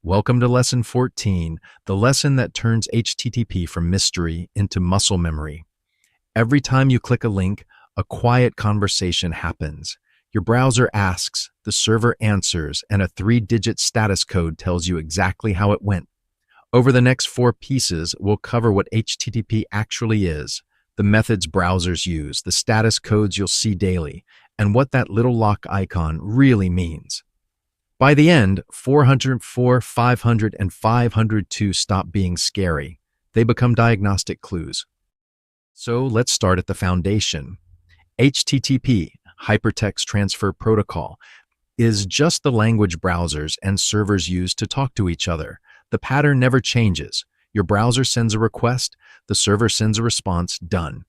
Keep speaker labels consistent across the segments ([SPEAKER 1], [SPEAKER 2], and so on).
[SPEAKER 1] Welcome to Lesson 14, the lesson that turns HTTP from mystery into muscle memory. Every time you click a link, a quiet conversation happens. Your browser asks, the server answers, and a 3-digit status code tells you exactly how it went. Over the next 4 pieces, we'll cover what HTTP actually is, the methods browsers use, the status codes you'll see daily, and what that little lock icon really means. By the end, 404, 500, and 502 stop being scary. They become diagnostic clues. So let's start at the foundation. HTTP, Hypertext Transfer Protocol, is just the language browsers and servers use to talk to each other. The pattern never changes. Your browser sends a request, the server sends a response, done.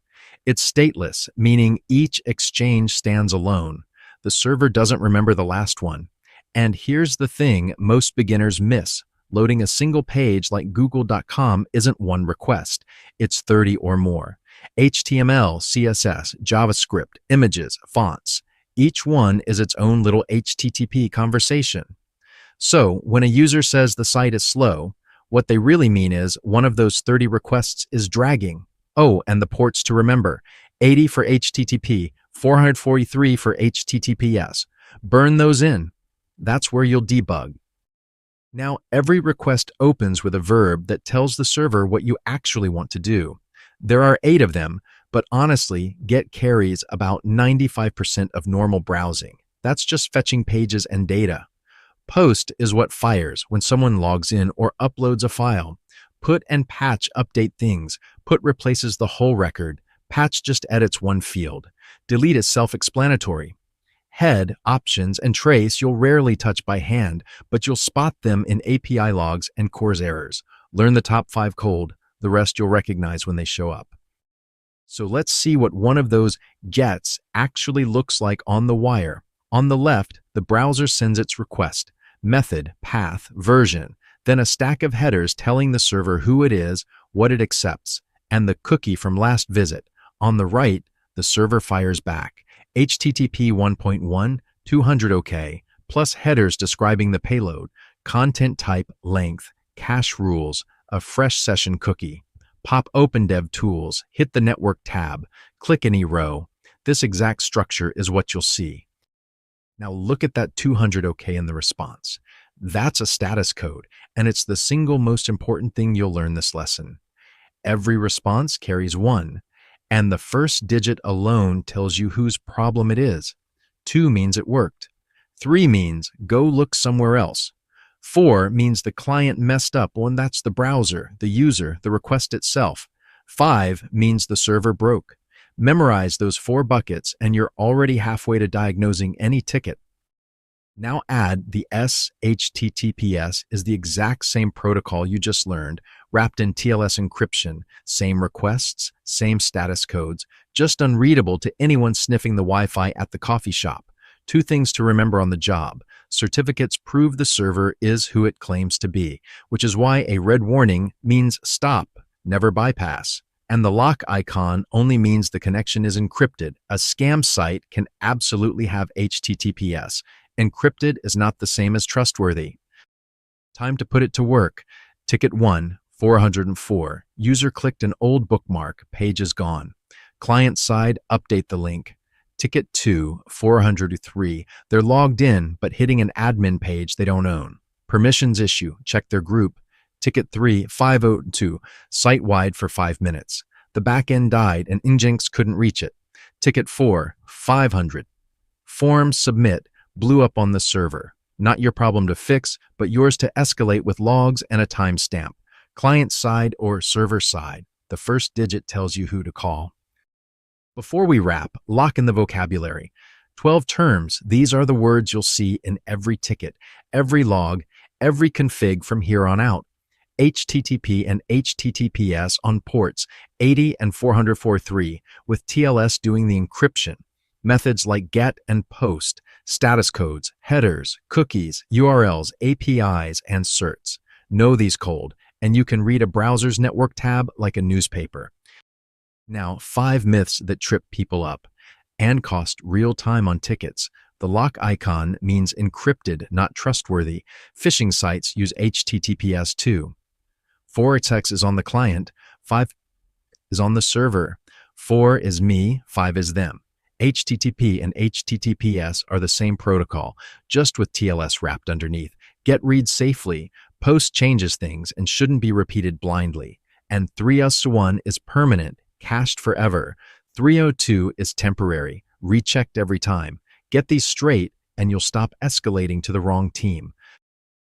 [SPEAKER 1] It's stateless, meaning each exchange stands alone. The server doesn't remember the last one. And here's the thing most beginners miss. Loading a single page like google.com isn't one request. It's 30 or more. HTML, CSS, JavaScript, images, fonts. Each one is its own little HTTP conversation. So when a user says the site is slow, what they really mean is one of those 30 requests is dragging. Oh, and the ports to remember. 80 for HTTP, 443 for HTTPS. Burn those in. That's where you'll debug. Now, every request opens with a verb that tells the server what you actually want to do. There are 8 of them, but honestly, get carries about 95% of normal browsing. That's just fetching pages and data. Post is what fires when someone logs in or uploads a file. Put and patch update things. Put replaces the whole record. Patch just edits one field. Delete is self-explanatory. Head, options, and trace you'll rarely touch by hand, but you'll spot them in API logs and CORS errors. Learn the top 5 cold, the rest you'll recognize when they show up. So let's see what one of those gets actually looks like on the wire. On the left, the browser sends its request, method, path, version, then a stack of headers telling the server who it is, what it accepts, and the cookie from last visit. On the right, the server fires back. HTTP 1.1, 200 OK, plus headers describing the payload, content type, length, cache rules, a fresh session cookie. Pop open DevTools, hit the network tab, click any row. This exact structure is what you'll see. Now look at that 200 OK in the response. That's a status code, and it's the single most important thing you'll learn this lesson. Every response carries 1. And the first digit alone tells you whose problem it is. 2 means it worked. 3 means go look somewhere else. 4 means the client messed up, and that's the browser, the user, the request itself. 5 means the server broke. Memorize those 4 buckets, and you're already halfway to diagnosing any ticket. Now add the HTTPS is the exact same protocol you just learned, wrapped in TLS encryption, same requests, same status codes, just unreadable to anyone sniffing the Wi-Fi at the coffee shop. 2 things to remember on the job. Certificates prove the server is who it claims to be, which is why a red warning means stop, never bypass. And the lock icon only means the connection is encrypted. A scam site can absolutely have HTTPS. Encrypted is not the same as trustworthy. Time to put it to work. Ticket 1, 404. User clicked an old bookmark, page is gone. Client side, update the link. Ticket 2, 403. They're logged in, but hitting an admin page they don't own. Permissions issue, check their group. Ticket 3, 502. Site-wide for 5 minutes. The backend died and Nginx couldn't reach it. Ticket 4, 500. Form submit. Blew up on the server. Not your problem to fix, but yours to escalate with logs and a timestamp. Client side or server side. The first digit tells you who to call. Before we wrap, lock in the vocabulary. 12 terms. These are the words you'll see in every ticket, every log, every config from here on out. HTTP and HTTPS on ports 80 and 443, with TLS doing the encryption. Methods like get and post, status codes, headers, cookies, URLs, APIs, and certs. Know these cold, and you can read a browser's network tab like a newspaper. Now, 5 myths that trip people up and cost real time on tickets. The lock icon means encrypted, not trustworthy. Phishing sites use HTTPS too. 4x is on the client, 5 is on the server. 4 is me, 5 is them. HTTP and HTTPS are the same protocol, just with TLS wrapped underneath. Get reads safely, post changes things, and shouldn't be repeated blindly. And 3S1 is permanent, cached forever. 302 is temporary, rechecked every time. Get these straight, and you'll stop escalating to the wrong team.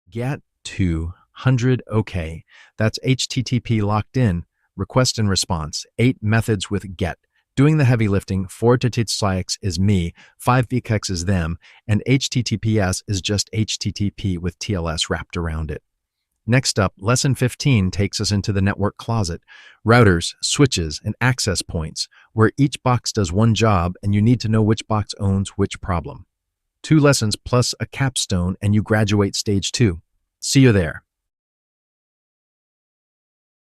[SPEAKER 1] Get 200 OK. That's HTTP locked in. Request and response. 8 methods with get. Doing the heavy lifting. 4 TTX is me, 5 VKX is them, and HTTPS is just HTTP with TLS wrapped around it. Next up, Lesson 15 takes us into the network closet. Routers, switches, and access points, where each box does one job and you need to know which box owns which problem. 2 lessons plus a capstone and you graduate stage 2. See you there.